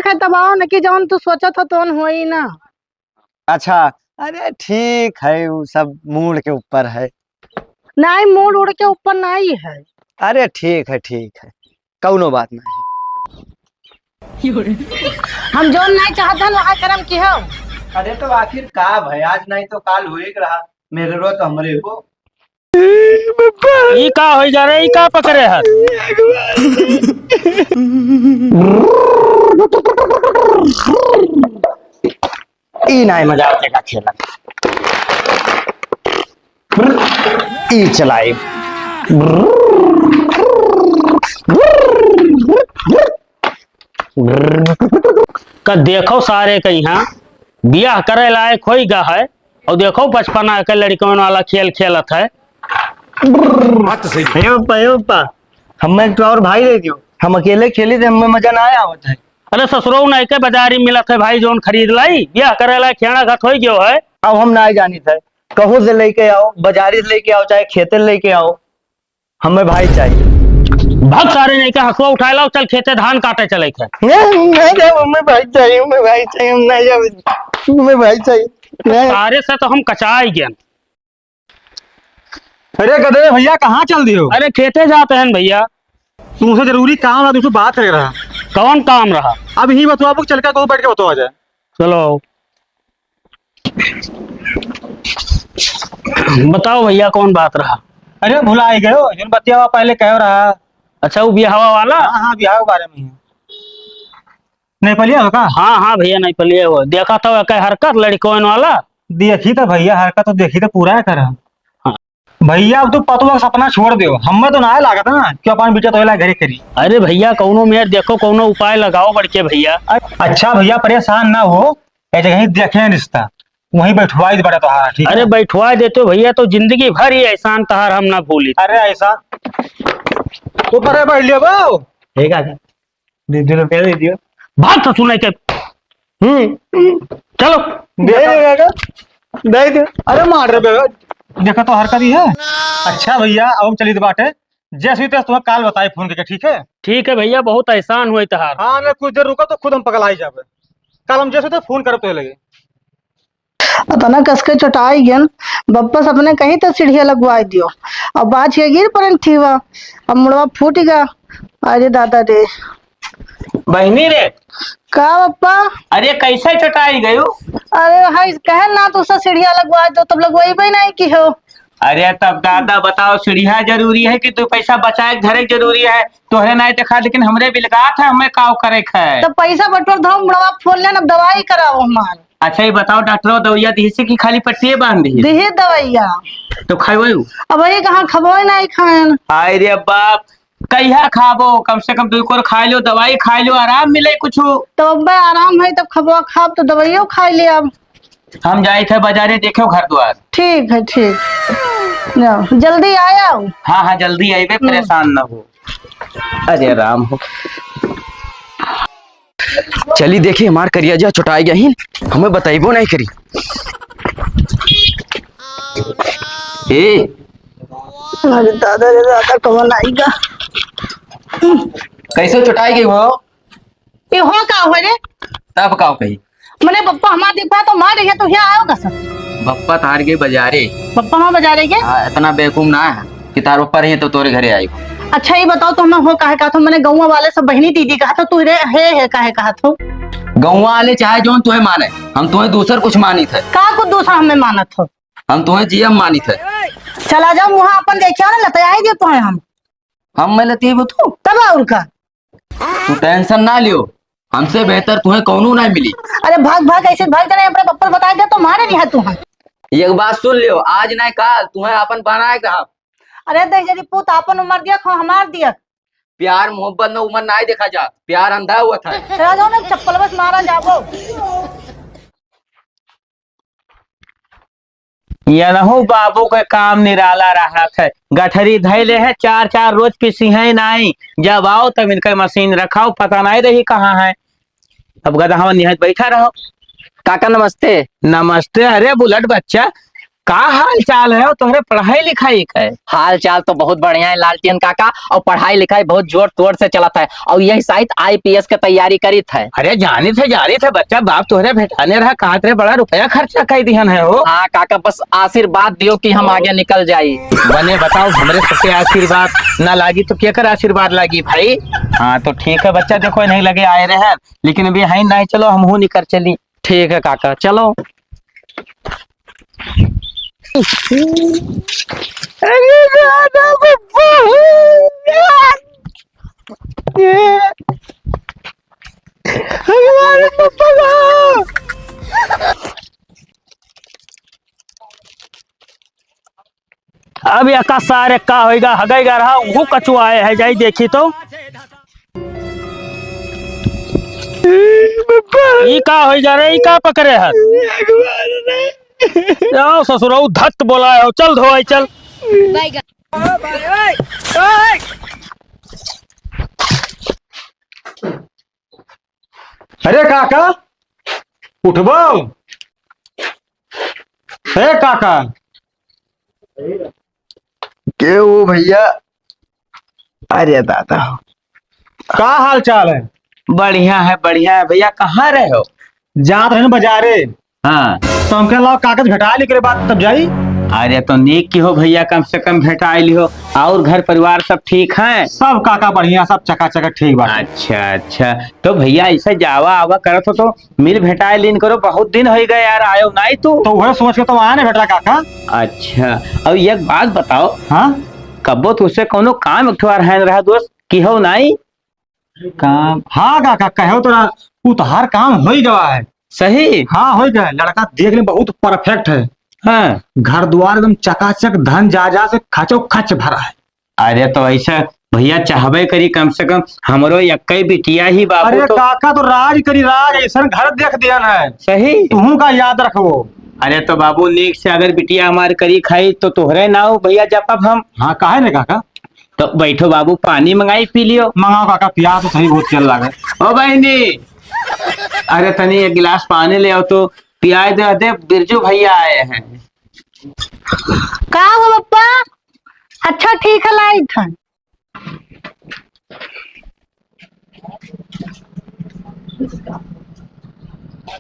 है तब आओ न कि जौन तू सोचा था तो हो ही ना। अच्छा, अरे ठीक है, वो सब मूड के ऊपर है। नहीं, मूड उड़ के ऊपर नहीं है। अरे ठीक है, कौनो बात नहीं। हम जो नहीं चाहते वहाँ करम की हो। अरे तो आखिर का भाई, आज नहीं तो काल हो ही रहा, मेरे रो तो हमरे को। ई का हो जा रहे, ई का पकड़े है? ई नहीं मजा आएगा खेला। ई चलाए। का देखो सारे कहीं हाँ बियाह करे लायक हो गा है, और देखो बचपना के लड़कों वाला खेल खेलत है। बात तो सही है। हमें तो और भाई दे दियो, हम अकेले खेली थे, हमें मजा ना आया होता है। अरे ससुरो नहीं के बाजारी मिलत है भाई, जोन खरीद लाई बियाह करे लायक खेड़ा घट हो गयो है। अब हम ना जानी थे, कहूँ से लेके आओ, बाजारी से लेके आओ, चाहे खेते लेके आओ, हमें भाई चाहिए। बहुत सारे नहीं के हसुआ उठा लो, चल खेते धान काटे चले थे। हमें भाई चाहिए, हमें भाई चाहिए, हम नहीं जाओ, हमें भाई चाहिए। सारे से तो हम कचाई गए। अरे गधे भैया कहाँ चल दियो? अरे खेते जाते हैं भैया। तुमसे जरूरी काम है, तुमसे बात कर रहा। कौन काम रहा? अब यही बतवा, आपको चल कर बैठ के बतवा जाए। चलो बताओ भैया कौन बात रहा? अरे भुला ही गए हो, जिन बतिया पहले कह रहा। अच्छा वो बियाह वाला? हाँ हाँ, बिहार के बारे में ही। नहीं पलिया हो का? हाँ हाँ भैया नहीं पलिए वो देखा था क्या हरकत लड़कों वाला। देखी तो भैया हरकत तो देखी तो पूरा है कर। हाँ। भैया अब तू पतुआ का सपना छोड़ दो, हमें तो ना लागत ना कि अपन बेटा तो घरे करी। अरे भैया कौनो मेर देखो कौनो उपाय लगाओ बड़के भैया। अच्छा भैया परेशान ना हो, ये जगह ही देखे रिश्ता वहीं बैठवा ही बड़ा तोहार, ठीक है? अरे बैठवा देते भैया तो जिंदगी भर ही एहसान तहार हम ना भूली। अरे ऐसा ऊपर बैठ लियो बो, ठीक है? दे दियो, रुपया दे दियो। बात तो सुने के। चलो दे दे। अरे मार रे बेटा, देखा तो हरकत ही है। अच्छा भैया अब हम चली बाटे, जैसे ही तुम्हें काल बताए फोन करके, ठीक है? ठीक है भैया, बहुत एहसान हुई तहार। हाँ ना, कुछ देर रुको तो खुद हम पगला ही जाबे। कल हम जैसे तो फोन करब तो लगे। तना कसके चटाई गन बप्पा सपने कहीं तो सीढ़िया लगवाई दियो। अब बाज के गिर पड़न ठीवा, अब मुड़वा फूट गया। अरे दादा रे। बहनी रे। का बप्पा? अरे कैसे चटाई गयो? अरे हाय कहे ना तो उसे सीढ़िया लगवाई दो, तब लगवाई भी नहीं की हो। अरे तब दादा बताओ, सीढ़िया जरूरी है कि तू पैसा बचाए घरे जरूरी है? तोहरे नहीं देखा लेकिन हमरे बिलगात है, हमें काव करे है। तब पैसा बटोर दो, मुड़वा फोन लेना, दवाई कराओ हमार। अच्छा ये बताओ डॉक्टर दवाइया दी से कि खाली पट्टिए बांध दी? दिही दवाइया। तो खाए अब वही कहाँ खबो नहीं खाएन। हाय रे बाप, कहिया खाबो? कम से कम 2 कोर खा लो, दवाई खा लो, आराम मिले कुछ। तो अब आराम है तब खबो खाब तो दवाइयो खा ले। अब हम जाए थे बाजारे, देखो घर द्वार। ठीक है, ठीक जाओ, जल्दी आया। हाँ हाँ जल्दी आइबे, परेशान न हो। अरे राम हो। चली देखी हमार करिया छुटाई गया ही, हमें बताइबो नहीं करी। ए अरे दादा रे दादा कौन आएगा? कैसे छुटाई गई हो? ये हो का हो रे? तब का कही मैंने पप्पा हमार देखा तो मार रही है, तो यहाँ आओ का सब? बप्पा तार गई बाजारे। पप्पा वहाँ बजा रही है? हाँ, इतना बेवकूफ ना है कि तार ऊपर ही तो तोरे घरे आई। अच्छा ये बताओ तो हमें हो काहे कहा था? मैंने गाँव वाले सब बहनी दीदी कहा था, तू रे है काहे कहा था? गाँव वाले चाहे जो तुम्हें माने, हम तुम्हें दूसर कुछ मानी थे। का कुछ दूसरा हमें माना था? हम तुम्हें जीएम मानी थे। चला जाओ वहाँ अपन देखे ना, लताया ही देते हैं हम मैं लती तू तब और का। तू टेंशन ना लियो, हमसे बेहतर तुम्हें कौनू नहीं मिली। अरे भाग भाग ऐसे भाग जाने, अपने पप्पा बता दे तो मारे नहीं है तू। एक बात सुन लियो, आज नहीं काल तुम्हें अपन बनाए कहा। अरे देख यदि पुत अपन उम्र दिया खो हमार दिया। प्यार मोहब्बत में उम्र नहीं देखा जा, प्यार अंधा हुआ था। चला जाओ ना, चप्पल बस मारा जाओ। ये रहो बाबू के काम निराला रहा है, गठरी धैले है 4 रोज पिसी है नहीं, जब आओ तब इनका मशीन रखाओ, पता नहीं रही कहाँ है। अब गधा निहत बैठा रहो। काका नमस्ते। नमस्ते। अरे बुलेट बच्चा का हाल चाल है तुम्हारे पढ़ाई लिखाई का है? हाल चाल तो बहुत बढ़िया है लालटेन काका, और पढ़ाई लिखाई बहुत जोर तोड़ से चलता है, और यही शायद आईपीएस की तैयारी करी थे। अरे जानी थे बच्चा, बाप तोहरे भेटाने रहा, कहा तेरे बड़ा रुपया खर्चा कर दिहन है हो। हाँ काका, बस आशीर्वाद दियो कि हम आगे निकल जाये। बने बताओ, हमरे सबके आशीर्वाद ना लागी तो क्या कर आशीर्वाद लागी भाई। हाँ तो ठीक है बच्चा, देखो नहीं लगे आए रहे, लेकिन अभी है नहीं, चलो हम निकल चली। ठीक है काका, चलो। अरे दादा पप्पा, हमारे पप्पा का अब यका सारे का होएगा, हगेगा रहा वो कचुआए है, जाई देखी तो ई का होएगा रे, ई का पकड़े है। जाओ ससुराऊ धत बोलाए हो, चल धोई चल। अरे काका उठबो। हे काका, के वो भैया? अरे दादा, का हाल चाल है? बढ़िया है भैया, कहाँ रहे हो? जात रहे बाजारे, हाँ तो हमके लाओ कागज घटा ली के बाद तब जाई। अरे तो नीक की हो भैया, कम से कम भेटाई लियो। और घर परिवार सब ठीक है? सब काका बढ़िया, सब चकाचक ठीक बात। अच्छा, तो भैया ऐसे जावा आवा करत हो तो मिल भेटाई लीन करो, बहुत दिन हो गए यार, आयो नहीं तू। तो वह सोच के तो आया नहीं बेटा काका। अच्छा, अब एक बात बताओ, हाँ कबो तुझसे कोनो काम उठवा रहा दोस्त की हो नहीं? काम? हाँ काका, कहो तो उतहार काम हो ही गया है। सही? हाँ हो गया, लड़का देखने में बहुत परफेक्ट है। हाँ, घर द्वार एकदम चकाचक, धन जायदाद से खचो खच भरा है। अरे तो ऐसा भैया चाहबे करी, कम से कम हमरो यक्कई बिटिया ही बाबू। अरे तो काका तो राज करी राज, ऐसा घर देख दिया है। सही? तुहू का याद रखो। अरे तो बाबू नीक से अगर बिटिया हमार करी खाई तो तोहरे ना हो भैया जपब हम। हाँ काहे ने काका? तो बैठो बाबू, पानी मंगाई पी लियो। मंगाओ काका, प्यास तो सही बहुत चल रहा है। ओ बहनी, अरे तनी एक गिलास पानी ले आओ तो, पियाज दे, बिरजू भैया आए हैं। का हो पप्पा? अच्छा ठीक है, लाई था।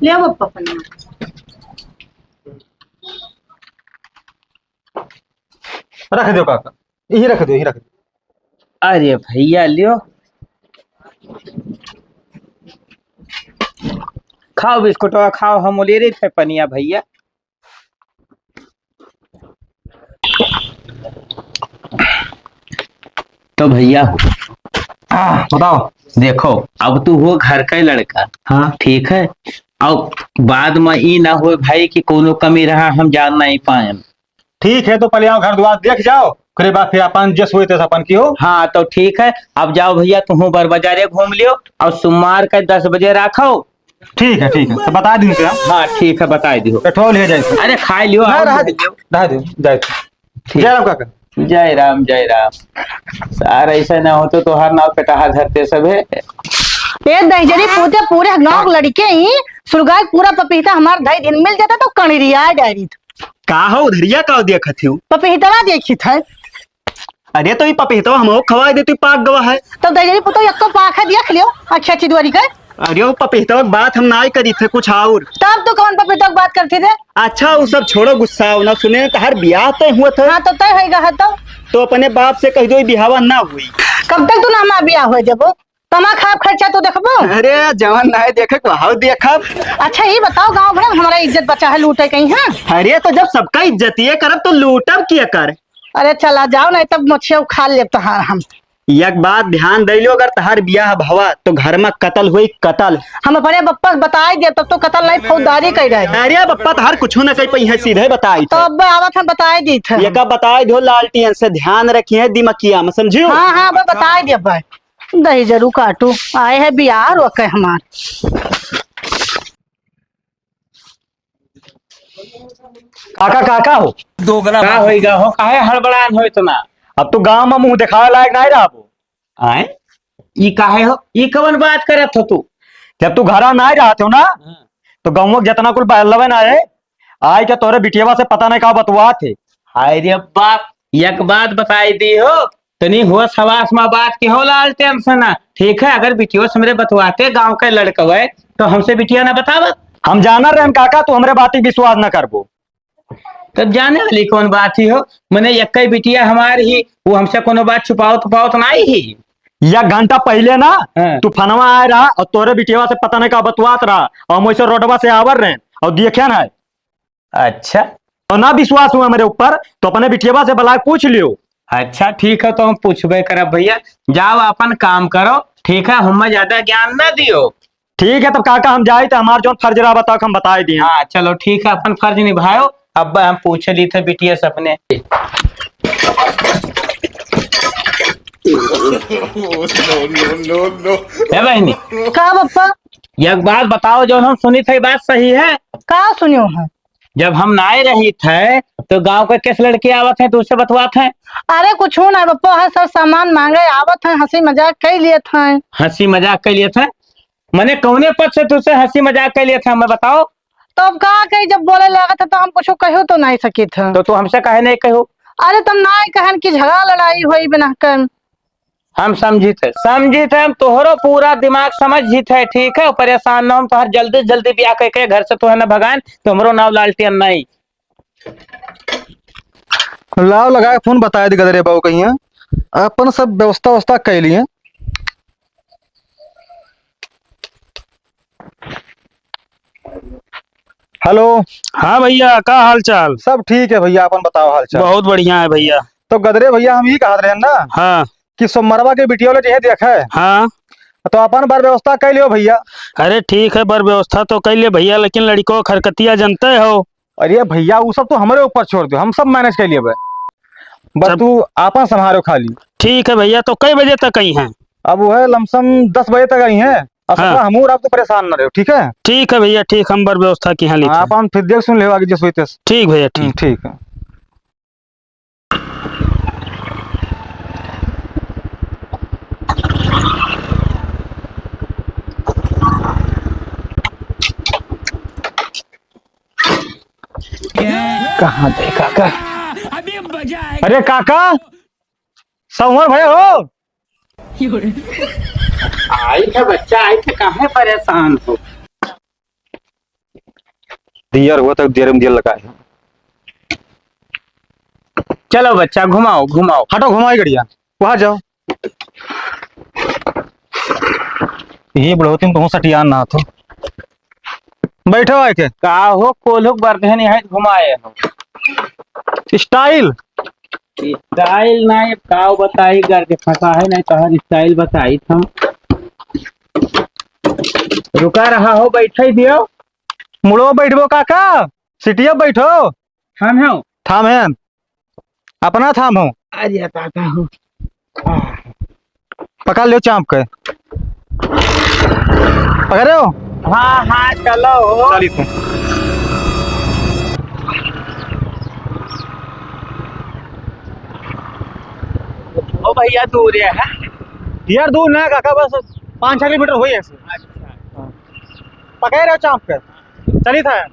ले आओ पप्पा पन्ना। रख दो काका, यही रख दो, यही रख दो। अरे भैया लियो, खाओ बिस्कुट खाओ, हम ले रहे थे पनिया भैया। तो भैया बताओ। देखो, अब तू हो घर का लड़का, हाँ ठीक है, अब बाद में ई ना हो भाई कि कोनो कमी रहा हम जान नहीं पाए। ठीक है, तो पहले आओ घर द्वार देख जाओ, फिर बाद फिर अपन जस हुए तैसे अपन की हो। हाँ तो ठीक है, अब जाओ भैया, तुम बर बाजारे घूम लियो, और सोमवार का 10 बजे रखो। ठीक है, ठीक है, तो बता दी क्या? हाँ ठीक है, बता दियो। पेट्रोल ले जाए। अरे खा लियो, नहीं, और रह ले दो, लियो। रह दो, जय ठीक। जय राम काका। जय राम जय राम। सार ऐसा ना होतो तो हर नाव कटाहा धरते सब है। ये दहजरी पूते पूरे नौक लड़के ही सुरगाई पूरा पपीता हमार दही दिन मिल जाता तो कणरिया डायरी का हो उधरिया का देखत हो? पपीतवा देखी था। अरे तो ये पपीता हम खवा देती, पाक गवा है। तो दहजरी पुतो यक्को पाखा देख लियो, अच्छा अच्छी दुआरी का। अरे वो पपीता की बात हम ना ही करी थे, कुछ और। तब तो कौन पपीता की बात करते थे? अच्छा वो सब छोड़ो, गुस्सा ना सुने, तहार ब्याह तय हुआ था। हाँ तो तय होगा है तो अपने बाप से कह दो बिहावा ना हुई। कब तक तू ना हमारा ब्याह हो जबो, तमा खाब खर्चा तो देखबो। अरे जवान ना है देखे वहां देखब। अच्छा ये बताओ, गांव भर में हमारा इज्जत बचा है, लूटे कहीं है? अरे तो जब सबका इज्जतिये करब तो लूटब किया कर। अरे चला जाओ, नहीं तब मछिया खा ले तहार हम। एक बात ध्यान दे लो, अगर तहार ब्याह भवा तो घर में कतल हुई, कतल। हम अपने बप्पा बताए दे, तब तो कतल नहीं फौजदारी कर रहे। अरे बप्पा तहार कुछ न कही पई है, सीधे बताई तो अब आवत हम बताए दी थे। ये का बताए दो, लालटियन से ध्यान रखिए दिमकिया में, समझियो? हाँ हाँ अब बताए दे भाई। दही जरूर काटू, आए है बियाह रोके हमार। काका काका हो, का होइगा हो, काहे हड़बड़ान हो इतना? अब तो गांव में मुंह दिखावे लायक नहीं रहा। आए ई काहे हो, ई कवन बात करत हो तू? जब तू घर नहीं रहा हो ना, तो गाँव में जितना कुल बहलवन आए, आई क्या तोरे बिटियावा से पता नहीं का बतवा थे। अरे बाप, एक बात बताई दी हो तनी होश हवास में बात की हो लाल टेंशन ना। ठीक है, अगर बिटिया से मेरे बतवाते गांव के लड़कवे तो हमसे बिटिया ना बतावत। हम जाना रहे काका, तू हमरे बात विश्वास न करबो। तब जाने वाली कौन बात ही हो, मैंने एक ही बिटिया हमारी ही, वो हमसे कोनो बात छुपाओ तो नहीं ही। या घंटा पहले ना हाँ। तू फनवा आए रहा और तोरे बिटियावा से पता नहीं का बतवात रहा और मुझसे रोडवा से आवर रहे और देखे ना। अच्छा और ना विश्वास हुआ मेरे ऊपर तो अपने बिटियावा से बला पूछ लियो। अच्छा ठीक है, तो हम पूछबे करब भैया। जाओ अपन काम करो, ठीक है, हमें ज्यादा ज्ञान ना दियो। ठीक है तब काका हम जाए तो हमार जो फर्ज रहा बताओ हम बताए दिए। हाँ चलो ठीक है, अपन फर्ज निभाओ। अब हम पूछ ली थे बिटिया से अपने। है बहनी, का पप्पा? एक बात बताओ, जो हम सुनी थी बात सही है? का सुनियो है? जब हम नाए रही थे तो गांव के किस लड़के आवत है तो उससे बतवात है? अरे कुछ हो ना पप्पा, है सर सामान मांगे आवत है, हंसी मजाक कर लिए थे। हंसी मजाक के लिए थे? मैंने कौने पद से तुझसे हंसी मजाक के लिए था, मैं बताओ। तो अब कहा कही जब बोले लगा था तो हम कुछ कहो तो नहीं सकी थे। तो तू हमसे कहे नहीं कहो? अरे तुम ना कहन की झगड़ा लड़ाई हुई बिना कर। हम समझी थे हम तोहरो पूरा दिमाग समझ ही थे। ठीक है, परेशान न हम, तोहर जल्दी जल्दी ब्याह करके घर से तो है ना भगान, तुमरो नाव लालटेन नहीं। लाव लगा के फोन बताए दी गदरे बाबू कहीं अपन सब व्यवस्था कर लिए। हेलो। हाँ भैया, का हाल चाल? सब ठीक है भैया, अपन बताओ हाल चाल। बहुत बढ़िया है भैया। तो गदरे भैया हम ही कहा रहे हैं ना हाँ कि सोमवारवा के बिटिया वाले जो देखा है हाँ। तो अपन बार व्यवस्था कर लियो भैया। अरे ठीक है, बर व्यवस्था तो कर ले भैया, लेकिन लड़कों खरकतिया जनते हो। अरे भैया वो सब तो हमारे ऊपर छोड़ दो, हम सब मैनेज कर लिए बस सब- तू आपन संभालो खाली। ठीक है भैया, तो कई बजे तक आई हैं? अब वो है लमसम 10 बजे तक आई है। अब हाँ। हम आप तो परेशान न रहो, ठीक है? ठीक है भैया, ठीक, हम बर व्यवस्था की यहाँ आप लिखे। फिर देख सुन ले आगे जिस हुई ठीक भैया, ठीक। ठीक है। कहाँ थे काका? अरे काका संवर भैया हो। आई था बच्चा, आई थे, कहाँ परेशान हो? दियर हुआ तो देर में दियर लगा है। चलो बच्चा, घुमाओ घुमाओ। हटो घुमाई गड़िया, वहां जाओ। ये बढ़ोती तुम सटियान ना तो बैठो आए के का हो कोल्हुक बर्धन है घुमाए हो? स्टाइल स्टाइल नहीं, का बताई करके फंसा है नहीं, तो स्टाइल बताई हम। रुका रहा हो, बैठे दियो। मुड़ो बैठबो काका, सिटिया बैठो। हम हो थाम है अपना थाम हो। अरे दादा हो। पकड़ लियो चाँप के, पकड़े हो? हाँ हाँ चलो हो। चली तू। ओ भैया दूर है। यार दूर ना काका, बस 5-6 किलोमीटर हुई है। पकड़ रहे हो चाँप के, चली था।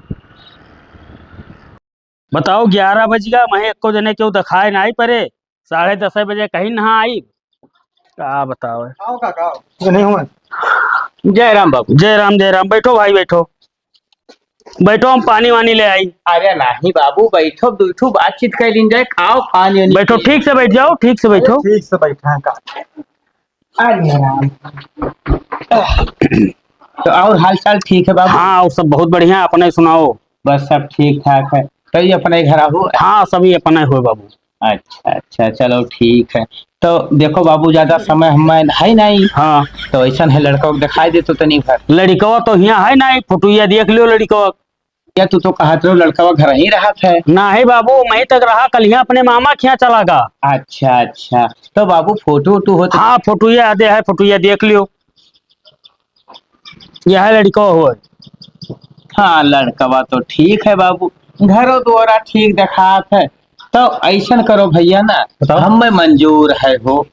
बताओ 11 बज गया, मैं एको जने क्यों दिखाए नहीं परे, 10:30 बजे कहीं नहा आई। क्या बताओ? आओ काका आओ। नहीं हुआ। जय राम बाबू। जय राम जय राम। बैठो भाई बैठो बैठो, हम पानी वानी ले आई। अरे नहीं बाबू, बैठो बैठो, बातचीत कर लीजिए, खाओ पानी वानी बैठो, पिए। ठीक से बैठ जाओ, ठीक से बैठो। ठीक से बैठा है का। अरे राम। तो और हाल चाल ठीक है बाबू? हाँ, और सब बहुत बढ़िया, अपने सुनाओ। बस सब ठीक ठाक है। तो ये अपने घर हो? हाँ, सभी अपने हुए बाबू। अच्छा अच्छा, चलो ठीक है। तो देखो बाबू, ज्यादा समय हमें है नहीं, हाँ, तो ऐसा है लड़का को दिखाई दे तो तनी घर। लड़कवा तो यहाँ है नहीं, फोटोया देख लियो लड़कवा। या तू तो कहते हो लड़का घर ही रहा था। ना है बाबू, मैं तक रहा, कल यहाँ अपने मामा के यहाँ चला गा। अच्छा अच्छा, तो बाबू फोटो वोटो हो तो? हाँ, फोटोया दे है, फोटोया देख लियो। यह है लड़कवा हुआ। हाँ लड़कवा तो ठीक है बाबू, घरों द्वारा ठीक दिखात है। तो ऐसा करो भैया ना, हमें मंजूर है हो।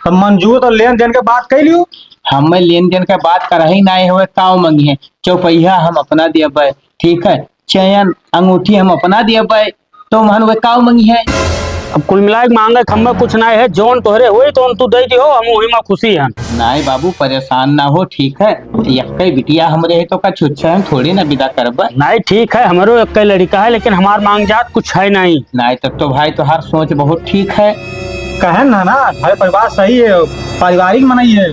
तो मंजूर तो लेन देन के बात कर लियो। हमें लेन देन के बात कर ही नहीं हुए, काव मंगी है चौपहिया हम अपना दिया, ठीक है? चयन अंगूठी हम अपना दिया पाए तो मन वे काव मंगी है। अब कुल मिलाए मांगे खम्बा कुछ ना है, जोन तोहरे हुई तो तू दे दियो, हम वही में खुशी हैं। नाई बाबू परेशान ना हो, ठीक है। यक्के बिटिया हमरे है तो का छुच्छा हम थोड़ी ना विदा करब। नहीं ठीक है, हमारो एक लड़का है लेकिन हमार मांग जात कुछ है नहीं। नाई तब तो भाई तो हर सोच बहुत ठीक है। कहे ना ना हमारे परिवार सही है, पारिवारिक मनाई है।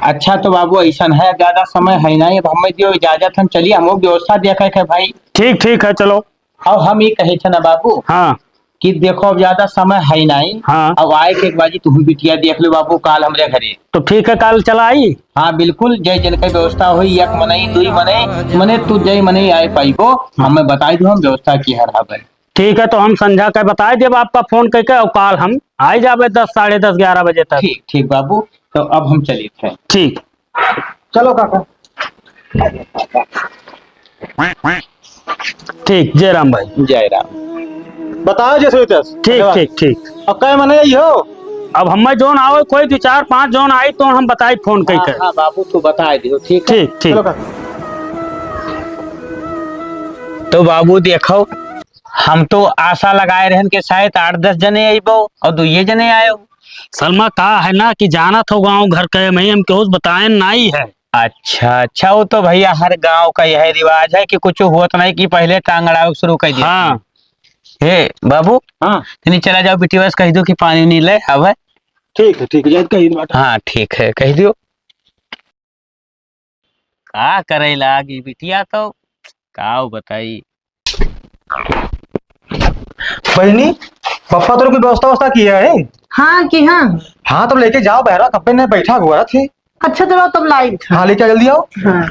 अच्छा तो बाबू ऐसा है, ज्यादा समय है ना, अब हमें दियो इजाजत, हम चलिए, हम व्यवस्था देखा है भाई। ठीक ठीक है चलो। अब हम ये कहे थे ना बाबू हाँ कि देखो अब ज्यादा समय है नहीं। हाँ अब आए के एक बाजी तुम बिटिया देख लो बाबू काल हमरे घरे। तो ठीक है, कल चला आई। हाँ बिल्कुल, जय जन का व्यवस्था हुई, एक मनई दुई मनई मने तू जय मनई आए पाइबो, हमें बताई दो, हम व्यवस्था की हर हाबे। ठीक है, तो हम संध्या का बताए देब आपका फोन करके, और कल हम आए जाबे 10 साढ़े 10 11 बजे तक। ठीक ठीक बाबू, तो अब हम चलिए थे। ठीक, चलो काका। ठीक, जय राम भाई। जय राम। बताओ जैसे होते। ठीक ठीक ठीक। अब कहे मने आई हो। अब हमें जोन आओ, कोई 2 4 5 जोन आई तो हम बताई फोन हाँ, करके। हाँ बाबू तू बता दियो, ठीक है। ठीक ठीक। चलो काका। तो बाबू देखो, हम तो आशा लगाए रहन के शायद 8-10 जने आइबो और 2 जने आयो। सलमा कहा है ना कि जाना था गाँव घर के में, हम क्यों बताए नहीं है। अच्छा अच्छा, वो तो भैया हर गांव का यह रिवाज है कि कुछ हुआ तो नहीं कि पहले टांग अड़ाओ शुरू कर दिया। हाँ हे बाबू, हाँ नहीं चला जाओ बिटिया बस कह दो कि पानी नहीं ले अब। ठीक है ठीक है, जल्द कही बात। हाँ ठीक है, कह दियो। का करे लागी बिटिया तो का बताई। बहनी पप्पा तो की व्यवस्था किया है। हाँ कि हाँ। हाँ तो लेके जाओ, बहरा कपड़े ने बैठा हुआ थे। अच्छा चलो तब लाई था। हाँ लेके जल्दी आओ। हाँ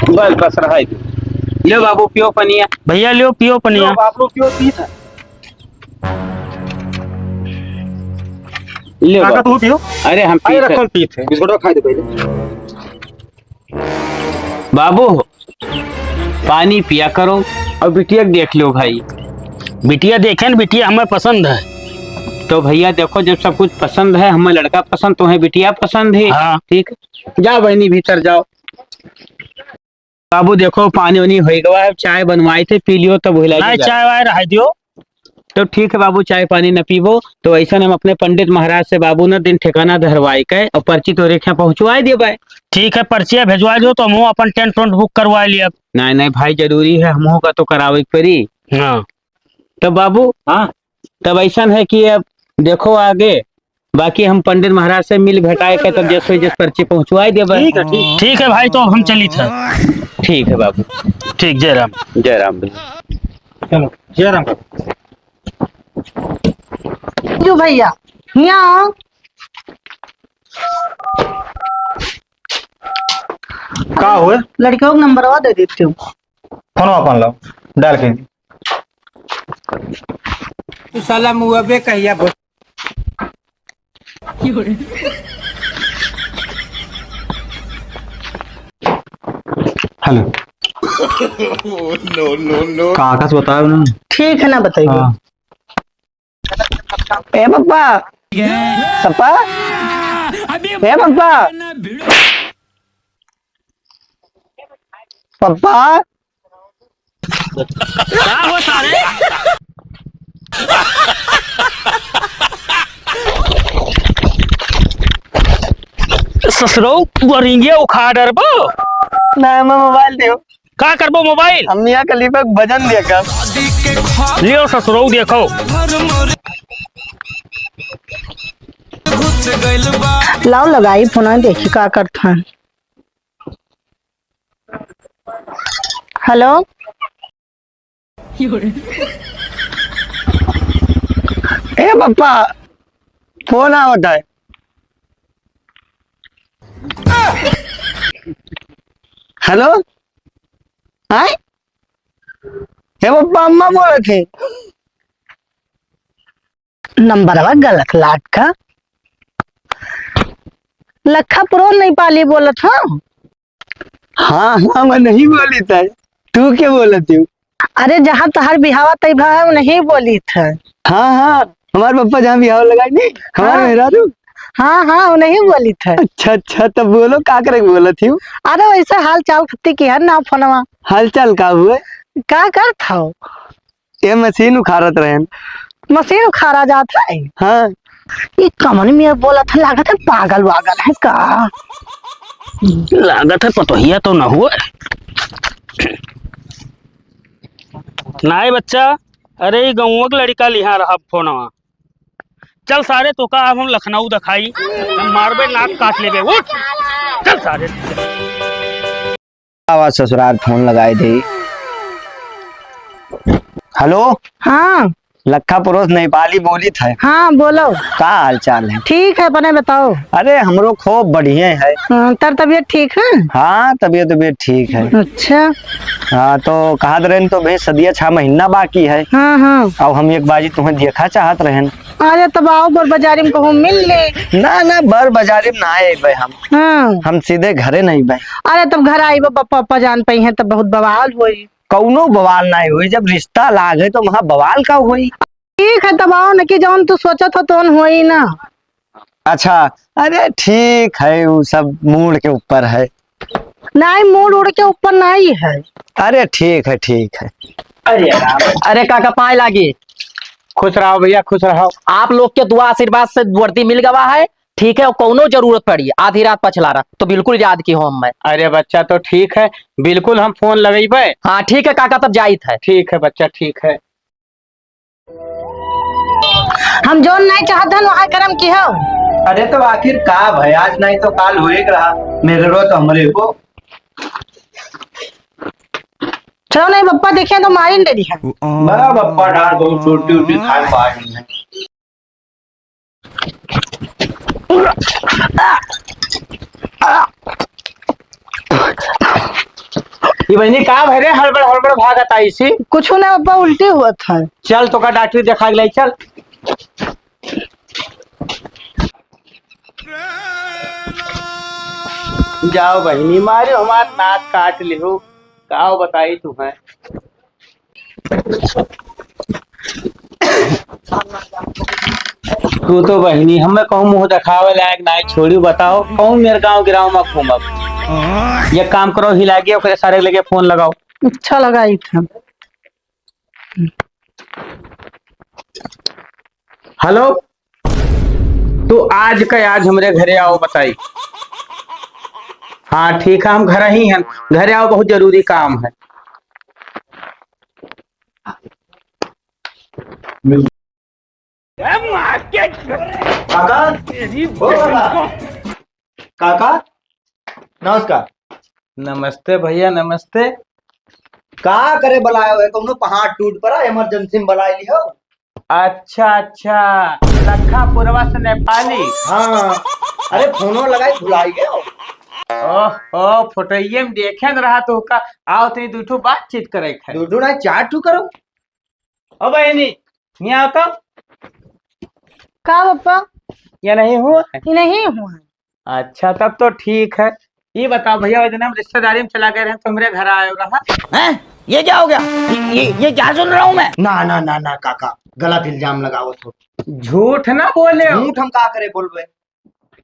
बस बस रहा ले बाबू पियो पनिया। भैया लियो पियो पनिया। आप लोग क्यों पी था। ले काका बाबू। तू पियो। अरे हम अरे पी रखो पी थे, बिस्कुट खाई दे पहले। बाबू पानी पिया करो और बिटिया देख लो भाई। बिटिया देखे न, बिटिया हमें पसंद है। तो भैया देखो, जब सब कुछ पसंद है, हमें लड़का पसंद तो है, बिटिया पसंद है। हाँ। ठीक, जाओ बहनी भीतर जाओ। बाबू देखो पानी वानी हो गया है, चाय बनवाई थे, पी लियो तो भूला नहीं चाय वाय रह दियो। तो ठीक है बाबू, चाय पानी न पीबो तो ऐसा हम अपने पंडित महाराज से बाबू न दिन ठिकाना धरवाई के और पर्ची तो रेखा पहुंचवाई दिए भाई। ठीक है, पर्चिया भेजवा दो तो हम अपन टेंट वेंट बुक करवा लिया। नहीं नहीं भाई, जरूरी है, हम का तो करावे के पड़ी। हाँ तो बाबू हाँ तब ऐसा है कि अब देखो आगे, बाकी हम पंडित महाराज से मिल भेटाए के तब जैसे जैसे पर्ची पहुंचवाई दे भाई। ठीक है ठीक। ठीक है भाई, तो अब हम चली था। ठीक है बाबू। ठीक, जय राम। जय राम भैया। चलो जय राम काका। जो भैया यहाँ आओ। का हुए। लड़कियों का नंबर दे देती हूँ। फोन अपन लो डाल के। तू साला मुआबे कहिया बोल। हेलो। नो काका से बताओ ना। ठीक है ना, बताइए। हाँ। ए पप्पा, पप्पा, ए पप्पा, पप्पा, क्या हो सारे। ससुरो वरिंगे उखाड़ डरबो। ना मैं मोबाइल दियो। का करबो मोबाइल। हम यहाँ कली पे भजन देखा। लियो ससुरो देखो। लाओ लगाई फोन, देखी का करता है। हेलो, ए पप्पा, फोन आवता है। हेलो, हाय, हे पप्पा अम्मा बोले थे। नंबर गलत लाट का। लखा प्रो नहीं पाली बोला था। हाँ हाँ मैं नहीं बोली था, तू क्या बोला तू। अरे जहाँ तहार बिहावा तय भा नहीं बोली था। हाँ हाँ हमारे पप्पा जहाँ बिहाव लगाई नहीं हमारे हाँ। मेहरारू। हाँ हाँ वो नहीं बोली थे। अच्छा अच्छा, तब बोलो का करे बोला थी। अरे वैसे हाल चाल खत्ती की है ना फोनवा। हाल चाल का हुए? का कर था? ये मशीन उखाड़त रहे। मशीन उखाड़ा जाता है। हाँ। ये कमन में बोला था, लागत है पागल वागल है का। लागत है पतोहिया तो ना हुआ। नहीं बच्चा, अरे ये गाँव के लड़का लिहा रहा फोनवा। चल सारे तो का अब हम लखनऊ दिखाई, हम मारबे नाक काट लेबे। उठ चल सारे। आवाज ससुराल फोन लगाए थे। हेलो, हाँ लखा पुरुष नेपाली बोली था। हाँ बोलो। का हाल चाल है? ठीक है अपने बताओ। अरे हमरो खूब बढ़िया है। हाँ, तर तबीयत ठीक है? हाँ तबीयत ठीक है। अच्छा। हाँ तो कहा रहे तो भाई सदिया 6 महीना बाकी है। हाँ हाँ। अब हम एक बाजी तुम्हें देखा चाहत रहे। अरे तब आओ बोर बाजारी में कहूँ मिल ले। ना ना बर बाजारी में ना आए भाई हाँ। हम सीधे घरे नहीं भाई। अरे तब घर आई पापा पापा जान पाई है तब बहुत बवाल हुई। कौनो बवाल नहीं हुई, जब रिश्ता लागे तो वहाँ बवाल का हुई। ठीक है तब आओ न कि जौन तू सोचा था तो हुई ना। अच्छा, अरे ठीक है, वो सब मूड के ऊपर है। नहीं मूड उड़ के ऊपर नहीं है। अरे ठीक है ठीक है। अरे राम, अरे काका पाए लागी। खुश रहो भैया, खुश रहो। आप लोग के दुआ आशीर्वाद से वर्दी मिल गवा है। ठीक है, और कौनो जरूरत पड़ी आधी रात पछला रहा तो बिल्कुल याद की हो मैं। अरे बच्चा तो ठीक है, बिल्कुल हम फोन लगेबे। हाँ ठीक है काका, तब जाइत है। ठीक है बच्चा, ठीक है। हम जोन नहीं चाहते वहाँ कर्म की हो। अरे तो आखिर का भाई, आज नहीं तो काल हुए रहा। मेरे रो तो हमरे को। चलो नहीं पप्पा देखे तो मारी न रही है। बड़ा बप्पा डाल दो, छोटी उटी खान बाहर नहीं है। ये बहनी का भरे हड़बड़ हड़बड़ भागत आई सी। कुछ ना पप्पा उल्टी हुआ था। चल तो का डॉक्टर दिखा ले चल। जाओ बहनी, मारे हमार नाक काट लिहो। काओ बताई तुम्हें। तू तो बहनी हमें कहूँ मुंह दिखावे लायक नहीं छोड़ी। बताओ कहूँ मेरे गाँव गिराव में घूमब। ये काम करो, हिला गया फिर सारे लेके फोन लगाओ। अच्छा लगा ही था। हेलो, तू आज का आज हमारे घरे आओ बताई। हाँ ठीक है, हम घर ही हैं। घरे आओ, बहुत जरूरी काम है। काका, ओ काका, काका नमस्कार। नमस्ते भैया, नमस्ते। का करे बुलाया हुआ है? कौनो पहाड़ टूट पड़ा, इमरजेंसी में बुला ली हो। अच्छा अच्छा, लखा से नेपाली। हाँ, अरे फोनो लगाई भुलाई गए हो। ओह फोटोइये में देखे न रहा तो का आओ तनी दूठो बातचीत करे है। दूधू ना 4 ठू करो। ओ बहनी यहाँ आओ तो। का पप्पा? या नहीं हुआ? नहीं हुआ। अच्छा तब तो ठीक है। ये बताओ भैया, वो दिन हम रिश्तेदारी में चला गए रहे तो मेरे घर आए रहा। हैं? ये क्या हो गया? ये क्या सुन रहा हूँ मैं? ना ना ना ना काका, गलत इल्जाम लगाओ तो। झूठ ना बोले हो। झूठ हम का करे बोलबे?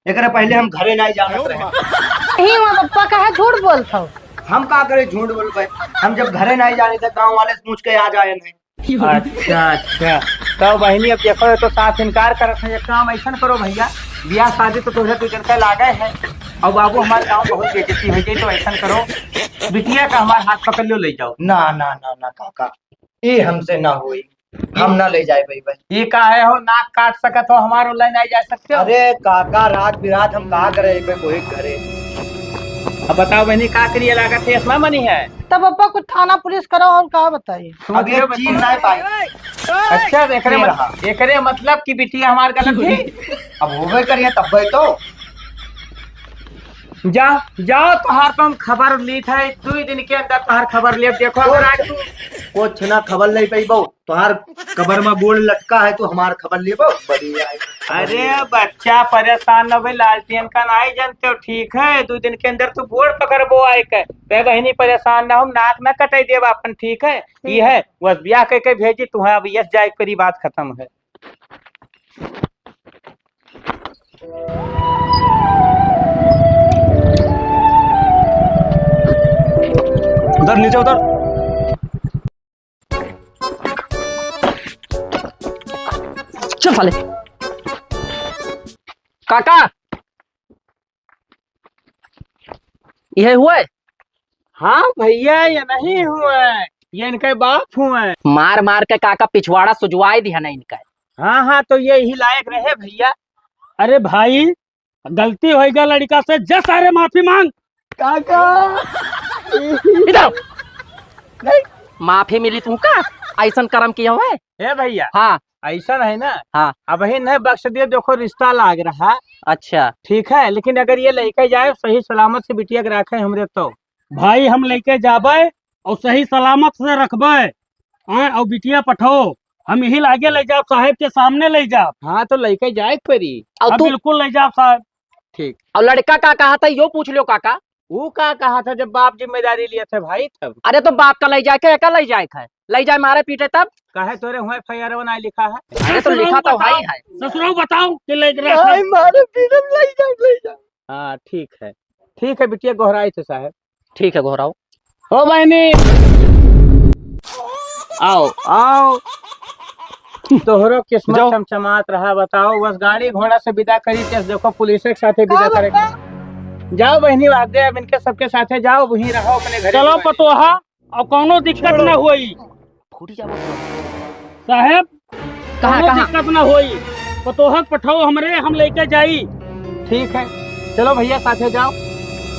एकरे पहले हम घरे नहीं जानत रहे। नहीं हुआ पप्पा, कहा झूठ बोलता हो। हम का करे झूठ बोलबे? हम जब घरे नहीं जाने थे गांव वाले से पूछ के आ जाए नहीं। अच्छा अच्छा, तो बहनी अब देखो तो साफ इनकार कर रहे हैं। काम ऐसा करो भैया, ब्याह शादी तो तुझे 2 दिन का लागे है और बाबू हमारे गांव बहुत बेइज्जती हो गई। तो ऐसा करो, बिटिया का हमारे हाथ पकड़ लो, ले जाओ। ना ना ना ना काका, ये हमसे ना हुई। हम ना ले जाए भाई। ये का है हो, नाक काट सकत हो, हमारे ऑनलाइन नहीं जा सकते हो। अरे काका, रात बिरात हम कहा करे कोई घरे। अब बताओ बहनी का करिए, लागत है इसमें मनी है। तब पप्पा कुछ थाना पुलिस करो और कहा बताइए। अब ये चीज नहीं पाई। अच्छा एकरे मतलब की बिटिया हमारे गलत थी। अब होवे करिए तब तो। जाओ जाओ, तुहार तो हम खबर ली थे 2 दिन के अंदर तुहार खबर ले। देखो अगर आज तू कुछ ना खबर ले पाई बहु, तुहार कबर में गोल लटका है तो हमार खबर ले बहु। बढ़िया है। अरे बच्चा परेशान न भाई, लालटेन का नहीं जानते हो। ठीक है, 2 दिन के अंदर तू बोर्ड पकड़बो आए के। बहनी परेशान ना हो, नाक न कटाई देव अपन। ठीक है, ये है बस ब्याह कह के भेजी तुम्हें। अब यस जाए करी, बात खत्म है। उधर नीचे उधर। चल साले। काका यह हुआ है? हाँ भैया, ये नहीं हुआ है, ये इनके बाप हुए। मार मार के काका पिछवाड़ा सुजवाई दिया ना इनका। हाँ हाँ, तो ये ही लायक रहे भैया। अरे भाई गलती हो गया लड़का से, जा सारे माफी मांग। काका इधर आओ। माफी मिली तुमका? ऐसा कर्म किया हुआ है? ए भैया, हाँ ऐसा है ना। हाँ। अब ही नहीं बख्श दिए, देखो रिश्ता लाग रहा। अच्छा ठीक है, लेकिन अगर ये लेके जाए सही सलामत से बिटिया के रखे हमरे तो। भाई हम लेके जाबे और सही सलामत से रखबे और बिटिया पठाओ। हम यही लागे ले जाब, साहेब के सामने ले जाब। हाँ तो लेके जाए परी। और अब तू बिल्कुल ले जाब साहब। ठीक। और लड़का का कहा था यो पूछ लो काका। वो का कहा था जब बाप जिम्मेदारी लिए थे भाई तब। अरे तो बाप का ले जाए के का ले जाए है? ले जाए मारे पीटे तब? कहे तोरे हुए FIR बना लिखा है। अरे तो लिखा तो भाई है। ससुराल बताओ कि ले मारे पीटम ले जा। हाँ ठीक है, ठीक है बिटिया गोहराई थे साहब। ठीक है घोराओ। हो बहनी, आओ आओ। तोहरो किस्मत जाओ। चमचमात रहा, बताओ। बस गाड़ी घोड़ा से विदा करी थे, देखो पुलिस के साथे विदा करेंगे। जाओ बहनी, वादे अब इनके सबके साथे जाओ, वहीं रहो अपने घर। चलो पतोहा और कोनो दिक्कत न हुई साहेब, कहाँ कोनो कहाँ? दिक्कत न हुई। पतोहा पठाओ हमरे, हम लेके जाई। ठीक है, चलो भैया साथे जाओ।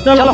चलो